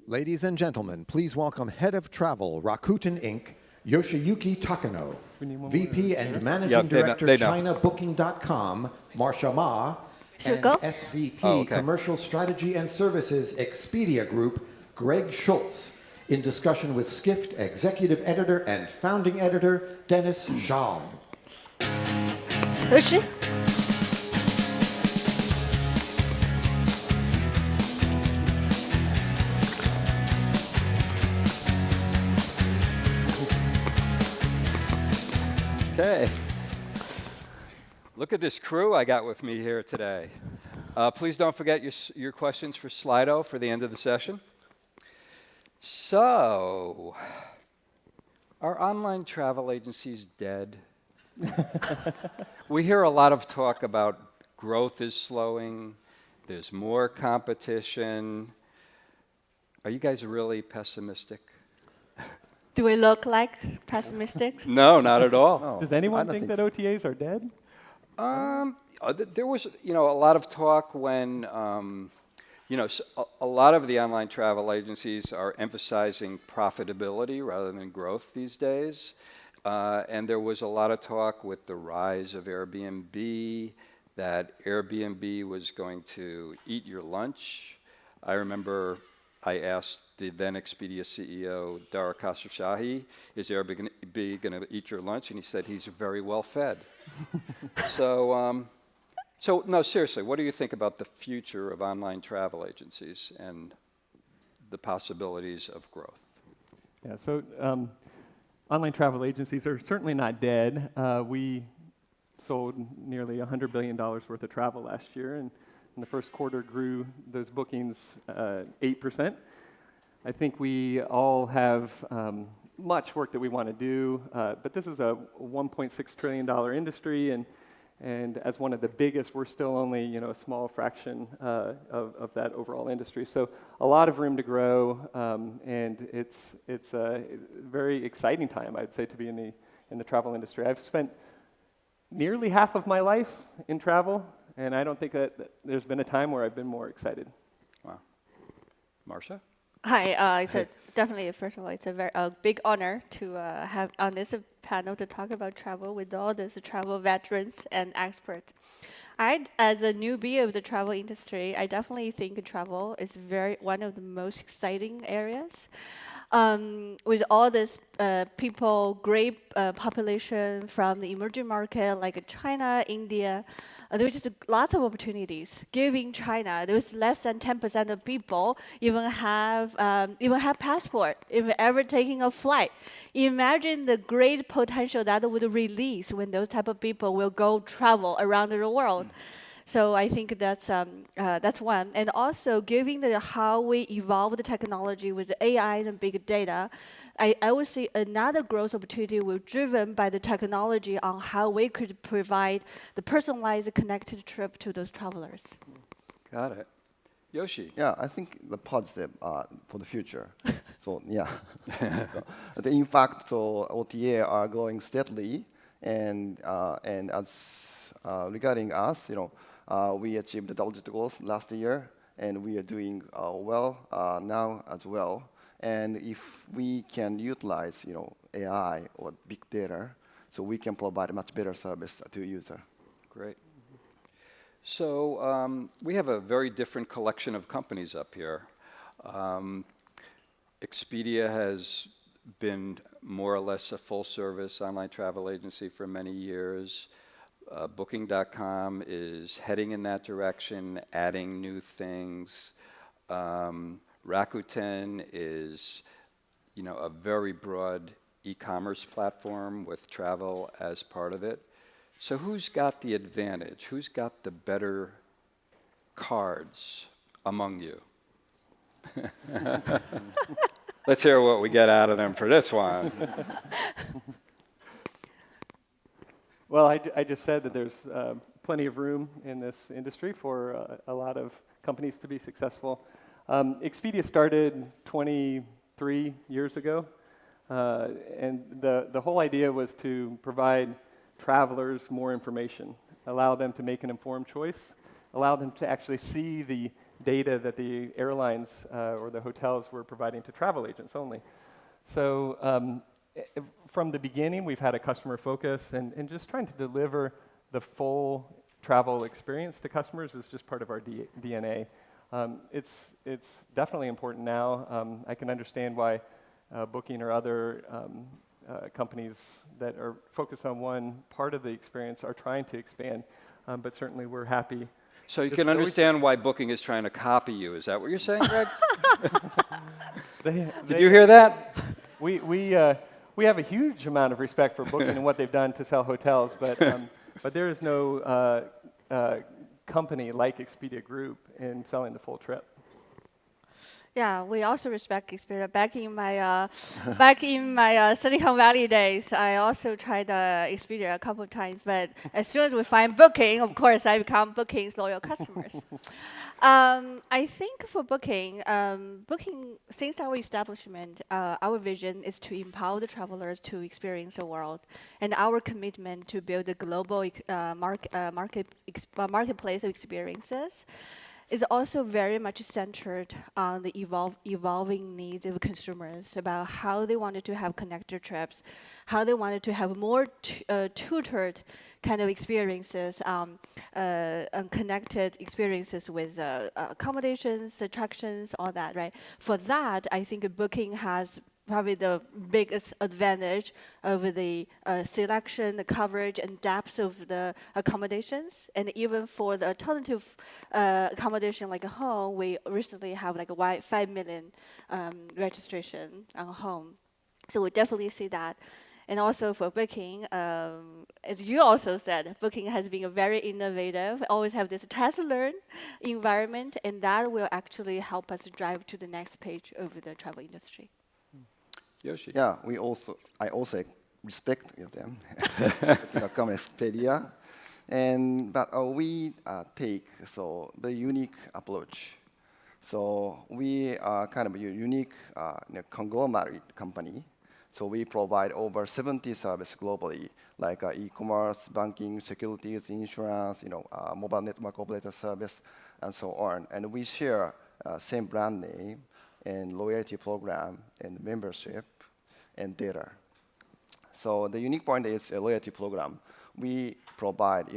Ladies and gentlemen, please welcome Head of Travel, Rakuten Inc., Yoshiyuki Takano, VP and Managing Director, China Booking.com, Marsha Ma, and SVP Commercial Strategy and Services, Expedia Group, Greg Schulze, in discussion with Skift Executive Editor and Founding Editor, Dennis Zhao. Yoshi? Okay. Look at this crew I got with me here today. Please don't forget your questions for Slido for the end of the session. So, are online travel agencies dead? We hear a lot of talk about growth is slowing, there's more competition. Are you guys really pessimistic? Do we look like pessimistic? No, not at all. No, does anyone think that OTAs are dead? There was, a lot of talk when, a lot of the online travel agencies are emphasizing profitability rather than growth these days. And there was a lot of talk with the rise of Airbnb that Airbnb was going to eat your lunch. I remember I asked the then Expedia CEO, Dara Khosrowshahi, is Airbnb going to eat your lunch? And he said he's very well fed. So no, seriously, what do you think about the future of online travel agencies and the possibilities of growth? Yeah, so online travel agencies are certainly not dead. We sold nearly $100 billion worth of travel last year, and in the first quarter grew those bookings 8%. I think we all have much work that we want to do, but this is a $1.6 trillion industry, and as one of the biggest, we're still only a small fraction of that overall industry. So a lot of room to grow, and it's a very exciting time, I'd say, to be in the travel industry. I've spent nearly half of my life in travel, and I don't think that there's been a time where I've been more excited. Wow. Marsha? Hi, definitely, first of all, it's a very big honor to have on this panel to talk about travel with all these travel veterans and experts. As a newbie of the travel industry, I definitely think travel is one of the most exciting areas. With all this great population from the emerging market like China, India, there's just lots of opportunities. Given China, there's less than 10% of people even have passport, even ever taking a flight. Imagine the great potential that would release when those type of people will go travel around the world. So I think that's one. And also, given how we evolve the technology with the AI and big data, I would say another growth opportunity will be driven by the technology on how we could provide the personalized, connected trip to those travelers. Got it. Yoshi? Yeah, I think the positive for the future. So yeah, in fact, OTA are growing steadily, and as regarding us, we achieved the double-digit growth last year, and we are doing well now as well. And if we can utilize, AI or big data, so we can provide a much better service to user. Great. So we have a very different collection of companies up here. Expedia has been more or less a full-service online travel agency for many years. Booking.com is heading in that direction, adding new things. Rakuten is, a very broad e-commerce platform with travel as part of it. So who's got the advantage? Who's got the better cards among you? Let's hear what we get out of them for this one. Well, I just said that there's plenty of room in this industry for a lot of companies to be successful. Expedia started 23 years ago, and the whole idea was to provide travelers more information, allow them to make an informed choice, allow them to actually see the data that the airlines or the hotels were providing to travel agents only. So from the beginning, we've had a customer focus, and just trying to deliver the full travel experience to customers is just part of our DNA. It's definitely important now. I can understand why Booking or other companies that are focused on one part of the experience are trying to expand, but certainly we're happy. So you can understand why Booking is trying to copy you. Is that what you're saying, Greg? Did you hear that? We have a huge amount of respect for Booking and what they've done to sell hotels, but there is no company like Expedia Group in selling the full trip. Yeah, we also respect Expedia. Back in my Silicon Valley days, I also tried Expedia a couple of times. But as soon as we find Booking, of course, I become Booking's loyal customers. I think for Booking, since our establishment, our vision is to empower the travelers to experience the world, and our commitment to build a global marketplace of experiences is also very much centered on the evolving needs of consumers about how they wanted to have connected trips, how they wanted to have more tutored kind of experiences, and connected experiences with accommodations, attractions, all that, right? For that, I think Booking has probably the biggest advantage over the selection, the coverage, and depth of the accommodations. And even for the alternative accommodation like a home, we recently have like a 5 million registration on a home. So we definitely see that. And also for Booking, as you also said, Booking has been a very innovative, always have this test-learn environment, and that will actually help us drive to the next page of the travel industry. Yoshi. Yeah, I also respect them. Come Expedia, but we take the unique approach. So we are kind of a unique conglomerate company. So we provide over 70 services globally, like e-commerce, banking, securities, insurance, mobile network operator service, and so on. And we share same brand name and loyalty program and membership and data. So the unique point is a loyalty program. We provide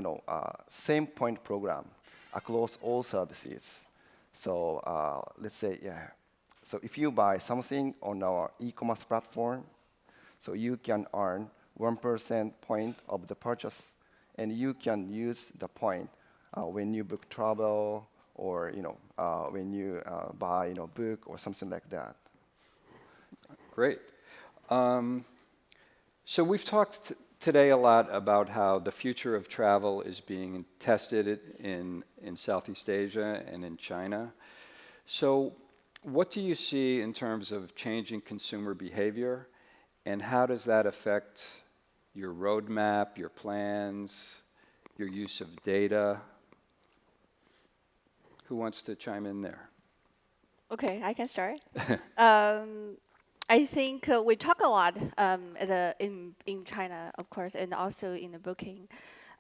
same point program across all services. So let's say, so if you buy something on our e-commerce platform, so you can earn 1% point of the purchase, and you can use the point when you book travel or when you buy book or something like that. Great. So we've talked today a lot about how the future of travel is being tested in Southeast Asia and in China. So what do you see in terms of changing consumer behavior, and how does that affect your roadmap, your plans, your use of data? Who wants to chime in there? Okay, I can start. I think we talk a lot in China, of course, and also in the Booking,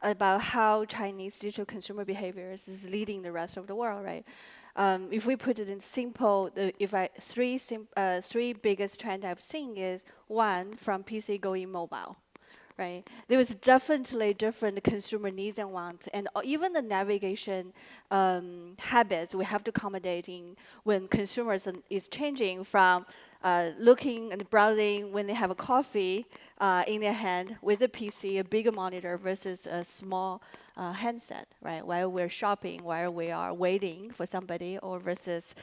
about how Chinese digital consumer behaviors is leading the rest of the world, right? If we put it in simple, three biggest trends I've seen is one, from PC going mobile, right? There was definitely different consumer needs and wants, and even the navigation habits we have to accommodate in when consumers is changing from looking and browsing when they have a coffee in their hand with a PC, a bigger monitor versus a small handset, right? While we're shopping, while we are waiting for somebody, or versus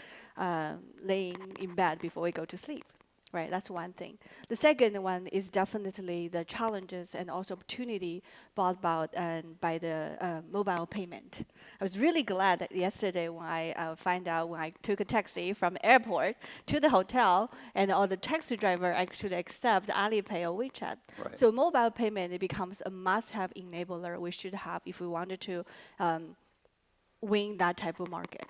laying in bed before we go to sleep. Right, that's one thing. The second one is definitely the challenges and also opportunity brought about by the mobile payment. I was really glad that yesterday when I find out when I took a taxi from airport to the hotel, and all the taxi driver actually accept Alipay or WeChat. Right. So mobile payment, it becomes a must-have enabler we should have if we wanted to win that type of market.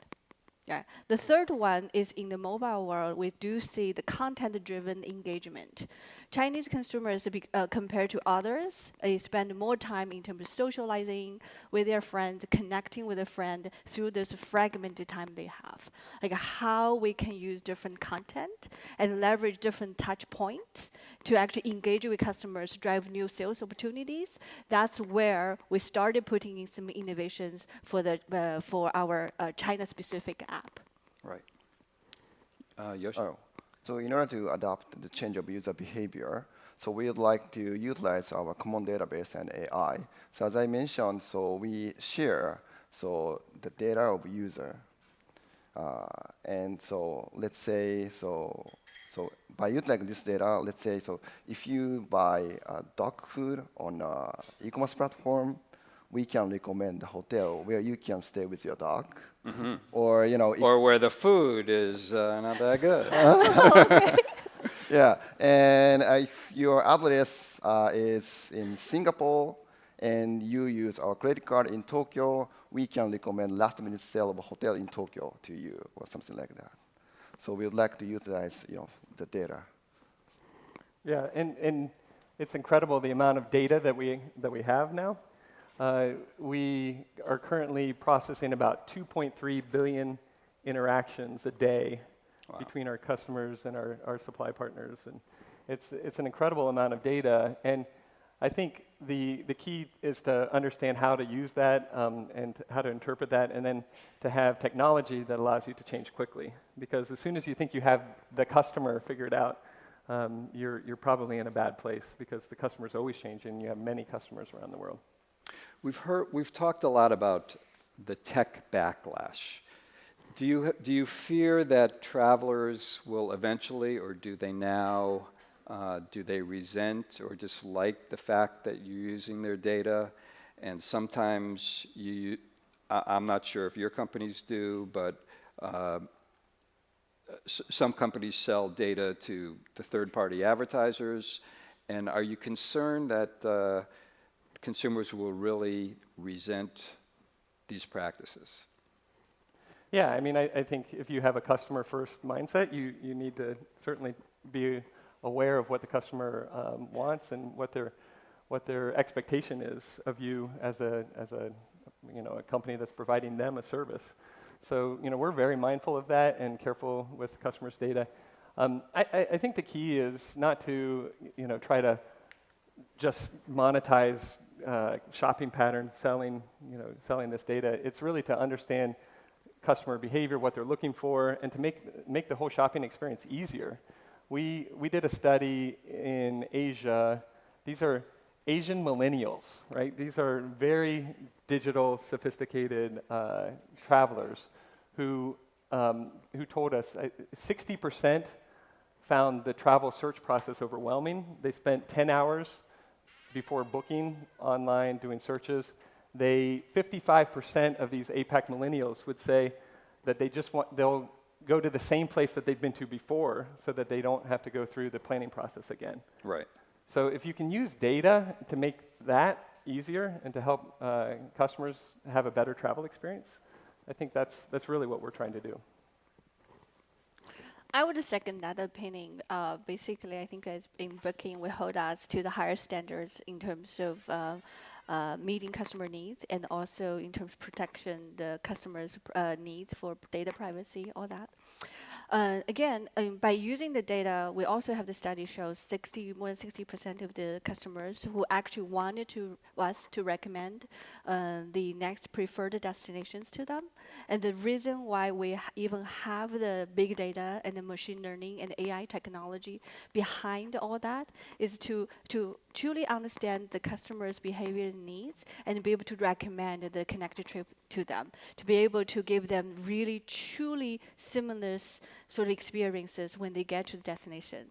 Yeah. The third one is in the mobile world, we do see the content-driven engagement. Chinese consumers, compared to others, they spend more time in terms of socializing with their friends, connecting with a friend through this fragmented time they have. Like how we can use different content and leverage different touch points to actually engage with customers, drive new sales opportunities. That's where we started putting in some innovations for our China-specific app. Right. Yoshi? Oh, so in order to adopt the change of user behavior, so we would like to utilize our common database and AI. So as I mentioned, so we share the data of user. And so let's say, so by utilizing this data, let's say, so if you buy dog food on e-commerce platform, we can recommend the hotel where you can stay with your dog. Mm-hmm. Or, or where the food is not that good. Yeah, and if your address is in Singapore and you use our credit card in Tokyo, we can recommend last-minute sale of a hotel in Tokyo to you or something like that. So we would like to utilize, the data. Yeah, and it's incredible the amount of data that we have now. We are currently processing about 2.3 billion interactions a day. Wow. Between our customers and our supply partners, and it's an incredible amount of data. And I think the key is to understand how to use that and how to interpret that, and then to have technology that allows you to change quickly. Because as soon as you think you have the customer figured out, you're probably in a bad place, because the customer is always changing. And you have many customers around the world. We've talked a lot about the tech backlash. Do you fear that travelers will eventually, or do they now, do they resent or dislike the fact that you're using their data? And sometimes I'm not sure if your companies do, but some companies sell data to third-party advertisers. And are you concerned that consumers will really resent these practices? Yeah, I mean, I think if you have a customer-first mindset, you need to certainly be aware of what the customer wants and what their expectation is of you as a company that's providing them a service. So we're very mindful of that and careful with customers' data. I think the key is not to try to just monetize shopping patterns, selling this data. It's really to understand customer behavior, what they're looking for, and to make the whole shopping experience easier. We did a study in Asia. These are Asian millennials, right? These are very digital, sophisticated travelers who told us 60% found the travel search process overwhelming. They spent 10 hours before booking online doing searches. 55% of these APAC millennials would say that they'll go to the same place that they've been to before, so that they don't have to go through the planning process again. Right. So if you can use data to make that easier and to help customers have a better travel experience, I think that's really what we're trying to do. I would second that opinion. Basically, I think as in booking, we hold us to the higher standards in terms of meeting customer needs, and also in terms of protection, the customer's needs for data privacy, all that. Again, by using the data, we also have the study shows more than 60% of the customers who actually wanted us to recommend the next preferred destinations to them. And the reason why we even have the big data and the machine learning and AI technology behind all that is to truly understand the customer's behavior and needs, and be able to recommend the connected trip to them, to be able to give them really truly seamless sort of experiences when they get to the destination.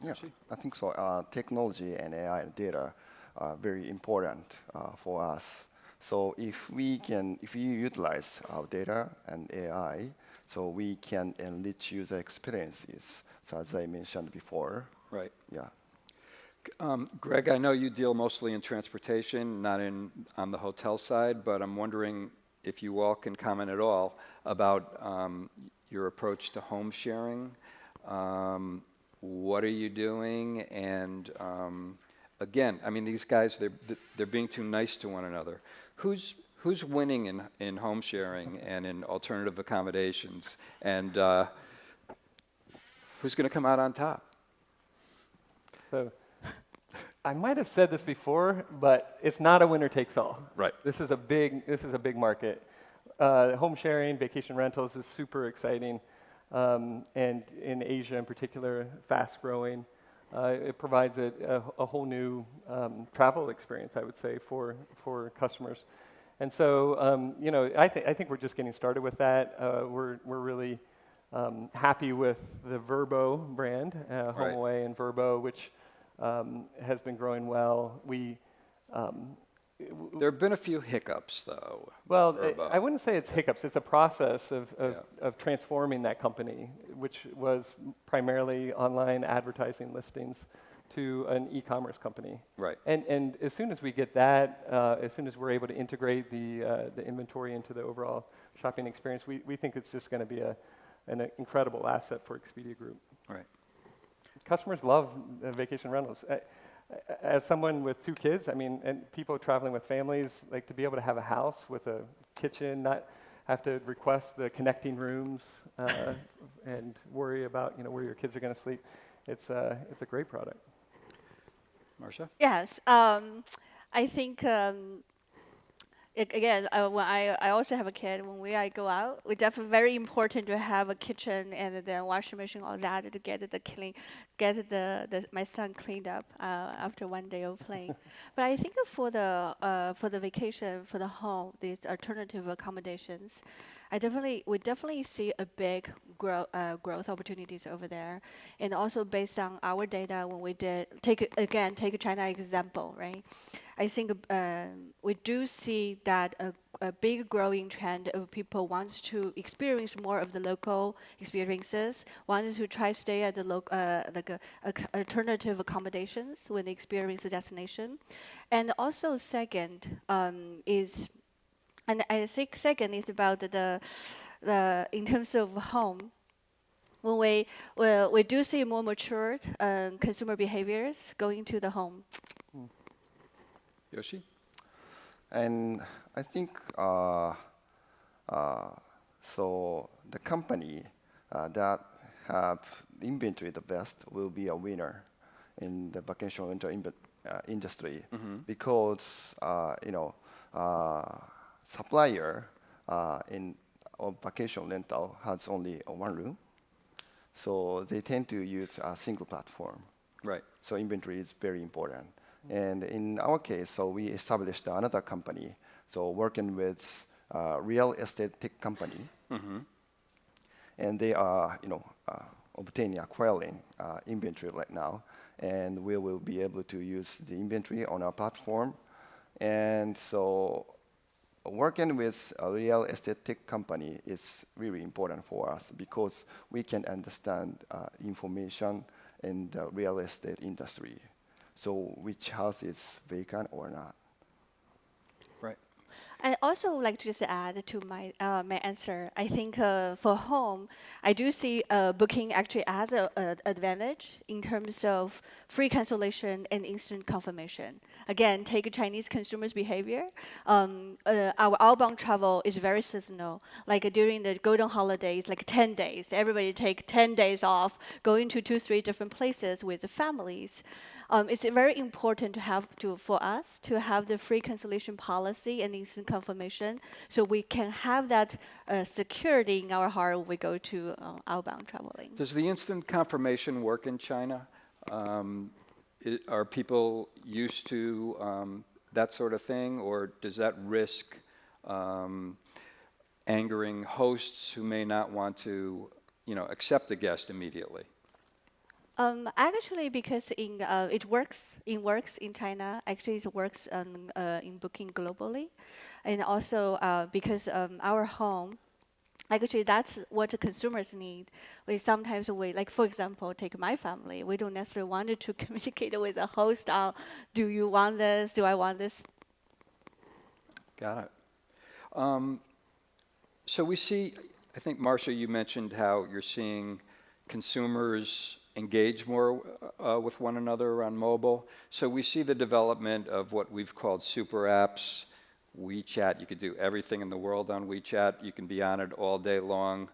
Yeah, I think so. Technology and AI and data are very important for us. So if we utilize our data and AI, so we can enrich user experiences. So as I mentioned before. Right. Yeah. Greg, I know you deal mostly in transportation, not on the hotel side, but I'm wondering, if you all can comment at all about your approach to home sharing. What are you doing? And again, I mean, these guys, they're being too nice to one another. Who's winning in home sharing and in alternative accommodations? And who's going to come out on top? So I might have said this before, but it's not a winner takes all. Right. This is a big market. Home sharing, vacation rentals is super exciting, and in Asia in particular, fast growing. It provides a whole new travel experience, I would say, for customers. And so, you know, I think we're just getting started with that. We're really happy with the Vrbo brand, HomeAway and Vrbo, which has been growing well. There have been a few hiccups, though. Well, I wouldn't say it's hiccups. It's a process of transforming that company, which was primarily online advertising listings, to an e-commerce company. Right. And as soon as we get that, as soon as we're able to integrate the inventory into the overall shopping experience, we think it's just going to be an incredible asset for Expedia Group. Right. Customers love vacation rentals. As someone with 2 kids, I mean, and people traveling with families, like to be able to have a house with a kitchen, not have to request the connecting rooms and worry about, you know, where your kids are going to sleep. It's a great product. Marsha? Yes, I think again, when I also have a kid. When I go out, it's definitely very important to have a kitchen and then washing machine, all that, to get my son cleaned up after one day of playing. But I think for the vacation, for the home, these alternative accommodations, we definitely see a big growth opportunities over there, and also based on our data, when we take a China example, right? I think we do see that a big growing trend of people wants to experience more of the local experiences, wants to try stay at the alternative accommodations when they experience the destination, and also second is. And I think second is about the in terms of home. When we do see more matured consumer behaviors going to the home. Yoshi? And I think so the company that have inventory the best will be a winner in the vacation rental industry, because you know, supplier of vacation rental has only one room, so they tend to use a single platform. Right. So inventory is very important. And in our case, so we established another company, so working with real estate tech company, and they are, you know, acquiring inventory right now, and we will be able to use the inventory on our platform. And so working with a real estate tech company is really important for us, because we can understand information in the real estate industry. So which house is vacant or not. Right. I also like to just add to my answer. I think for home, I do see booking actually as an advantage in terms of free cancellation and instant confirmation. Again, take Chinese consumers' behavior. Our outbound travel is very seasonal. Like during the golden holidays, like 10 days, everybody take 10 days off, going to 2-3 different places with the families. It's very important for us to have the free cancellation policy and instant confirmation, so we can have that security in our heart when we go to outbound traveling. Does the instant confirmation work in China? Are people used to that sort of thing, or does that risk angering hosts who may not want to, you know, accept a guest immediately? Actually, because it works in China. Actually, it works in booking globally, and also because our home. Actually, that's what the consumers need. Sometimes like for example, take my family. We don't necessarily want to communicate with a host on, do you want this? Do I want this? Got it. So we see, I think, Marsha, you mentioned how you're seeing consumers engage more with one another on mobile. So we see the development of what we've called super apps. WeChat, you could do everything in the world on WeChat. You can be on it all day long.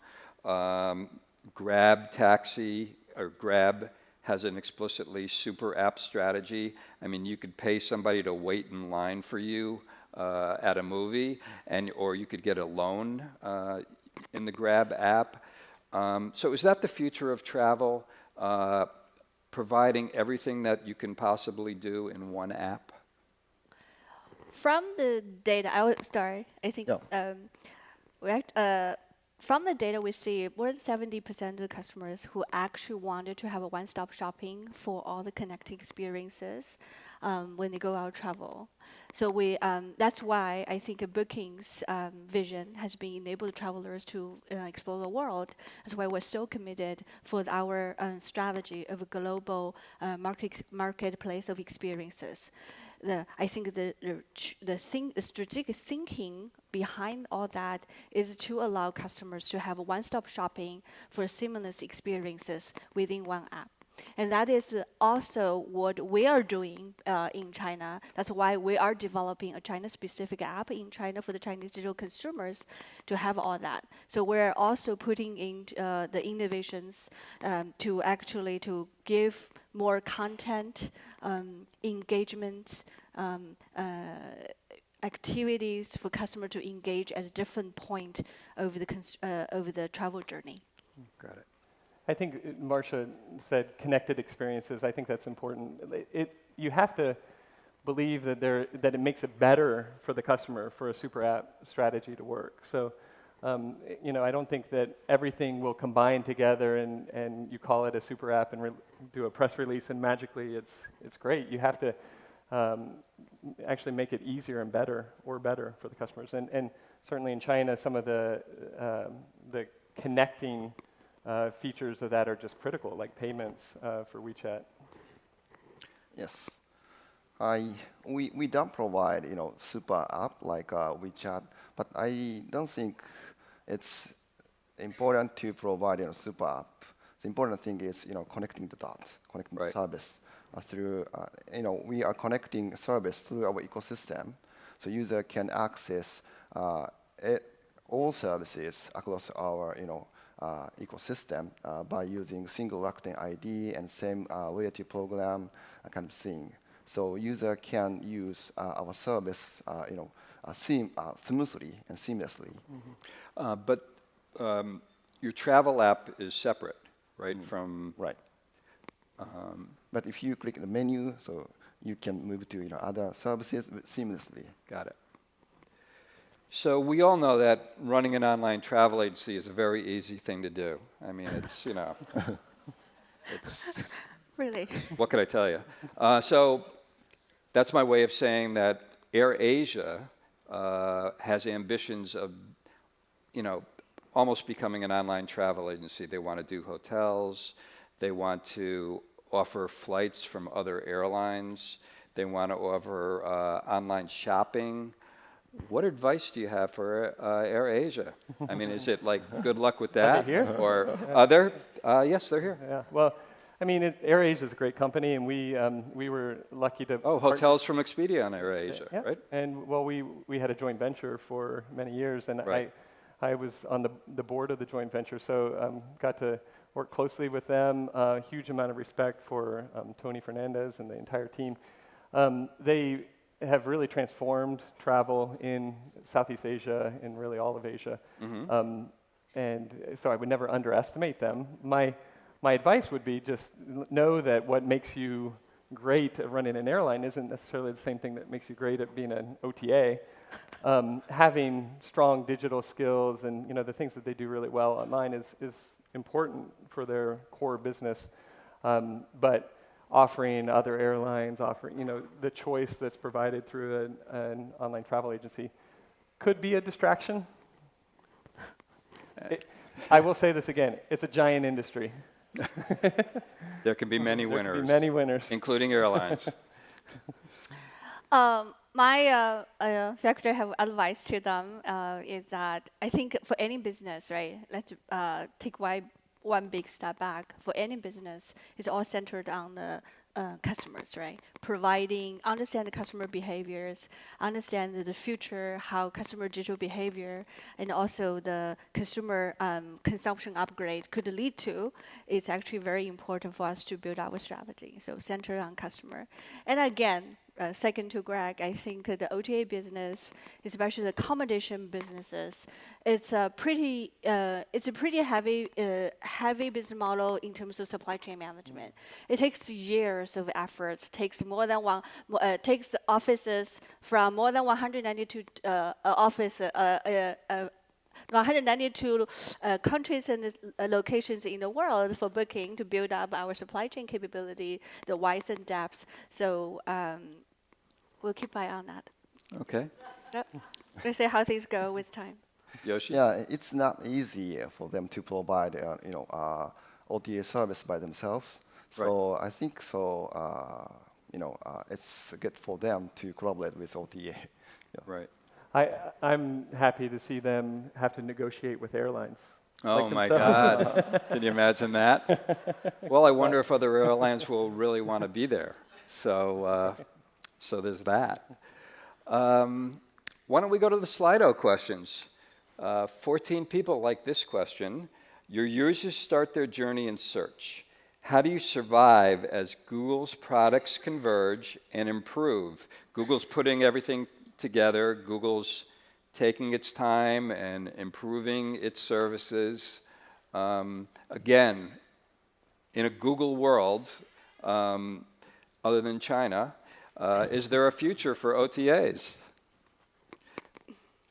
Grab Taxi, or Grab, has an explicitly super app strategy. I mean, you could pay somebody to wait in line for you at a movie, or you could get a loan in the Grab app. So is that the future of travel, providing everything that you can possibly do in one app? From the data, I would start. I think from the data we see, more than 70% of the customers who actually wanted to have a one-stop shopping for all the connected experiences when they go out travel. So that's why I think Booking's vision has been enable travelers to explore the world. That's why we're so committed for our strategy of a global marketplace of experiences. I think the strategic thinking behind all that is to allow customers to have a one-stop shopping for seamless experiences within one app. And that is also what we are doing in China. That's why we are developing a China-specific app in China for the Chinese digital consumers to have all that. So we're also putting in the innovations to give more content, engagement, activities for customer to engage at a different point over the travel journey. Got it. I think Marsha said connected experiences. I think that's important. You have to believe that it makes it better for the customer for a super app strategy to work. So, I don't think that everything will combine together and you call it a super app and do a press release and magically it's great. You have to actually make it easier and better for the customers. And certainly in China, some of the connecting features of that are just critical, like payments for WeChat. Yes. We don't provide, super app like WeChat, but I don't think it's important to provide a super app. The important thing is, connecting the dots, connecting the service through, we are connecting service through our ecosystem, so user can access all services across our, ecosystem by using single Rakuten ID and same loyalty program kind of thing. So user can use our service, smoothly and seamlessly. Mm-hmm. But your travel app is separate, right? From right. But if you click the menu, so you can move to other services seamlessly. Got it. So we all know that running an online travel agency is a very easy thing to do. I mean, it's, it's... Really? What could I tell you? So that's my way of saying that AirAsia has ambitions of, almost becoming an online travel agency. They want to do hotels. They want to offer flights from other airlines. They want to offer online shopping. What advice do you have for AirAsia? I mean, is it like good luck with that? Are they here? Or other? Yes, they're here. Yeah. Well, I mean, AirAsia is a great company, and we were lucky to. Oh, hotels from Expedia on AirAsia, yeah. right? And well, we had a joint venture for many years, and right. I was on the board of the joint venture, so got to work closely with them. A huge amount of respect for Tony Fernandez and the entire team. They have really transformed travel in Southeast Asia and really all of Asia. Mm-hmm. And so I would never underestimate them. My advice would be just know that what makes you great at running an airline isn't necessarily the same thing that makes you great at being an OTA. Having strong digital skills and the things that they do really well online is important for their core business. But offering other airlines, the choice that's provided through an online travel agency could be a distraction. I will say this again, it's a giant industry. There can be many winners. There can be many winners. Including airlines. My factor have advice to them is that I think for any business, right? Let's take one big step back. For any business, it's all centered on the customers, right? Understand the customer behaviors, understand the future, how customer digital behavior, and also the consumer consumption upgrade could lead to. It's actually very important for us to build our strategy. So center on customer. And again, second to Greg, I think the OTA business, especially the accommodation businesses, it's a pretty heavy business model in terms of supply chain management. It takes years of efforts. Takes offices from more than 192 192 countries and locations in the world for booking to build up our supply chain capability, the width and depth. So we'll keep eye on that. Okay. Yep. We'll see how things go with time. Yoshi? Yeah, it's not easy for them to provide, OTA service by themselves. So I think it's good for them to collaborate with OTA. Yeah. Right. I'm happy to see them have to negotiate with airlines. Oh my God. Can you imagine that? Well, I wonder if other airlines will really want to be there. So there's that. Why don't we go to the Slido questions? 14 people like this question. Your users start their journey in search. How do you survive as Google's products converge and improve? Google's putting everything together. Google's taking its time and improving its services. Again, in a Google world, other than China, is there a future for OTAs?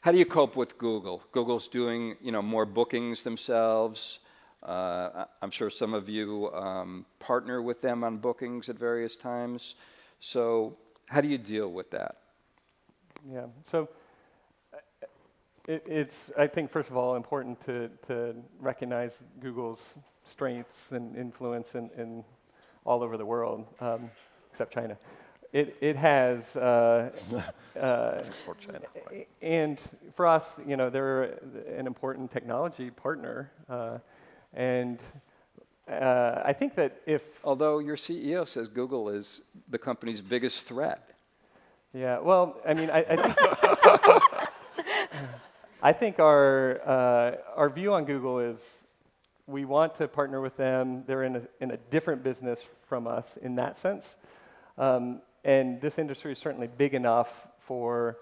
How do you cope with Google? Google's doing more bookings themselves. I'm sure some of you partner with them on bookings at various times. So how do you deal with that? Yeah, so it's, I think, first of all, important to recognize Google's strengths and influence in all over the world, except China. It has, For China. and for us, they're an important technology partner, and I think that Although your CEO says Google is the company's biggest threat. Yeah, well, I mean, I think our view on Google is we want to partner with them. They're in a different business from us in that sense. And this industry is certainly big enough for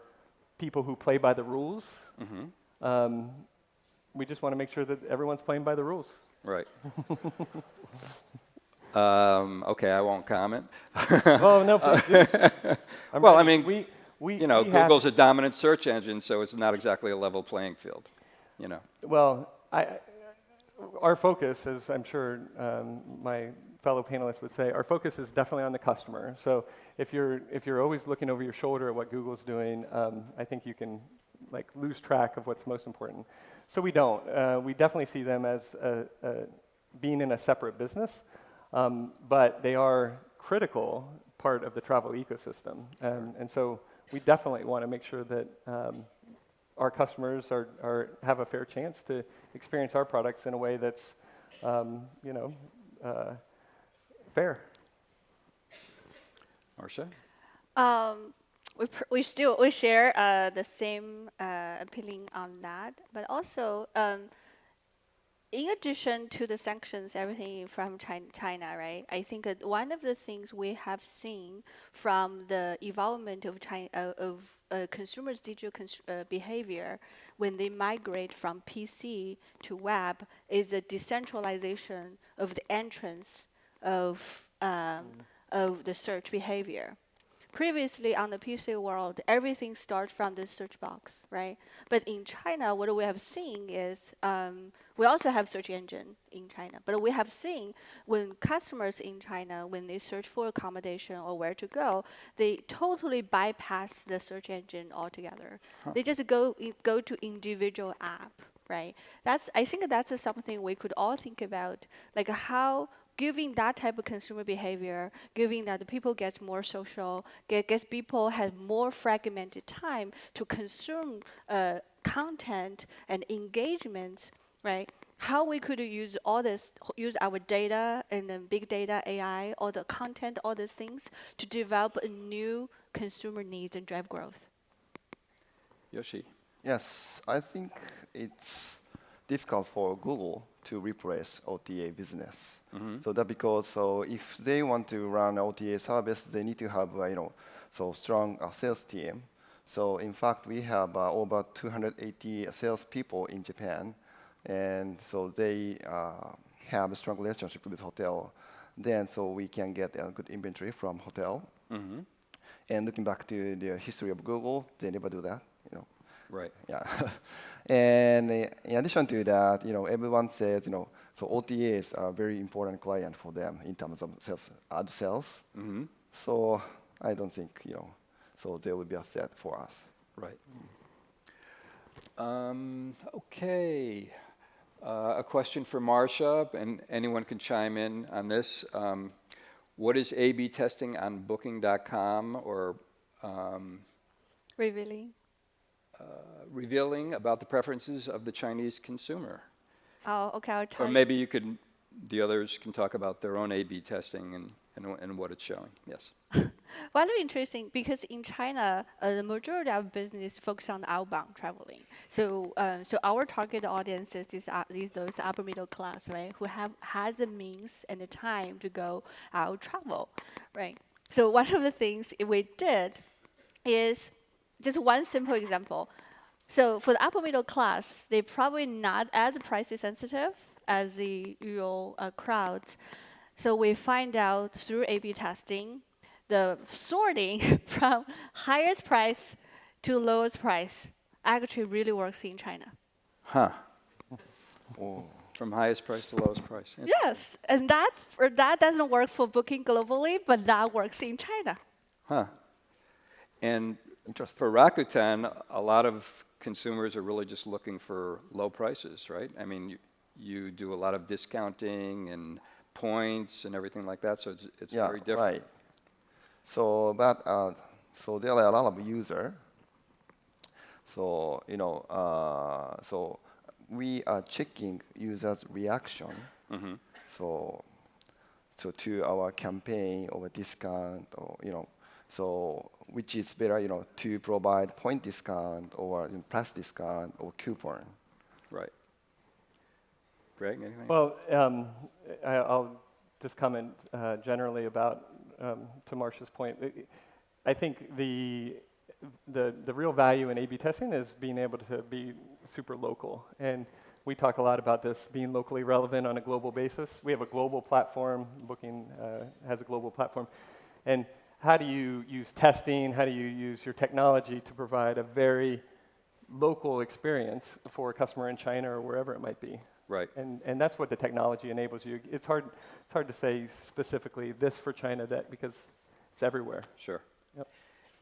people who play by the rules. Mm-hmm. We just want to make sure that everyone's playing by the rules. Right. Okay, I won't comment. Well, no, please do. Well, I mean, we Google's a dominant search engine, so it's not exactly a level playing field. Well, our focus, as I'm sure my fellow panelists would say, our focus is definitely on the customer. So if you're always looking over your shoulder at what Google's doing, I think you can lose track of what's most important. So we don't. We definitely see them as being in a separate business, but they are critical part of the travel ecosystem, and so we definitely want to make sure that our customers have a fair chance to experience our products in a way that's fair. Marsha? We share the same opinion on that, but also in addition to the sanctions, everything from China, right? I think one of the things we have seen from the evolvement of consumers' digital behavior when they migrate from PC to web is the decentralization of the entrance of the search behavior. Previously, on the PC world, everything starts from the search box, right? But in China, what we have seen is we also have search engine in China. But we have seen when customers in China, when they search for accommodation or where to go, they totally bypass the search engine altogether. They just go to individual app, right? I think that's something we could all think about, like how giving that type of consumer behavior, giving that the people get more social, gets people have more fragmented time to consume content and engagements, right? How we could use all this, use our data and then big data, AI, all the content, all these things to develop a new consumer needs and drive growth. Yoshi. Yes, I think it's difficult for Google to replace OTA business. So that because if they want to run OTA service, they need to have strong sales team. So in fact, we have over 280 salespeople in Japan, and so they have a strong relationship with hotel. Then so we can get a good inventory from hotel. And looking back to the history of Google, they never do that. Right. Yeah. And in addition to that, everyone says, so OTAs are very important client for them in terms of sales, ad sales. So I don't think, so they will be a set for us. Right. Okay. A question for Marsha, and anyone can chime in on this. What is A/B testing on Booking.com or revealing about the preferences of the Chinese consumer? Oh, okay, I'll tell Or you. maybe the others can talk about their own A/B testing and what it's showing. Yes. Well, it's interesting because in China, the majority of business focus on outbound traveling. So, so our target audience is those upper middle class, right, who has the means and the time to go out travel, right? So one of the things we did is just one simple example. So for the upper middle class, they're probably not as price sensitive as the usual crowds. So we find out through A/B testing, the sorting from highest price to lowest price actually really works in China. Huh. From highest price to lowest price. Yes, and that doesn't work for Booking globally, but that works in China. Huh. And for Rakuten, a lot of consumers are really just looking for low prices, right? I mean, you do a lot of discounting and points and everything like that, so it's very different. Right. So, but so there are a lot of users. So so we are checking users' reaction. So to our campaign or discount or so which is better to provide point discount or plus discount or coupon. Right. Greg, anything? Well, I'll just comment generally about to Marsha's point. I think the real value in A/B testing is being able to be super local, and we talk a lot about this being locally relevant on a global basis. We have a global platform. Booking has a global platform, and how do you use testing? How do you use your technology to provide a very local experience for a customer in China or wherever it might be? Right. And that's what the technology enables you. It's hard to say specifically this for China because it's everywhere. Sure. Yep.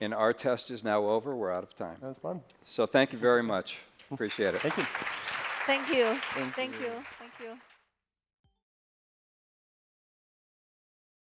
And our test is now over. We're out of time. That was fun. So thank you very much. Appreciate it. Thank you. Thank you. Thank you. Thank you.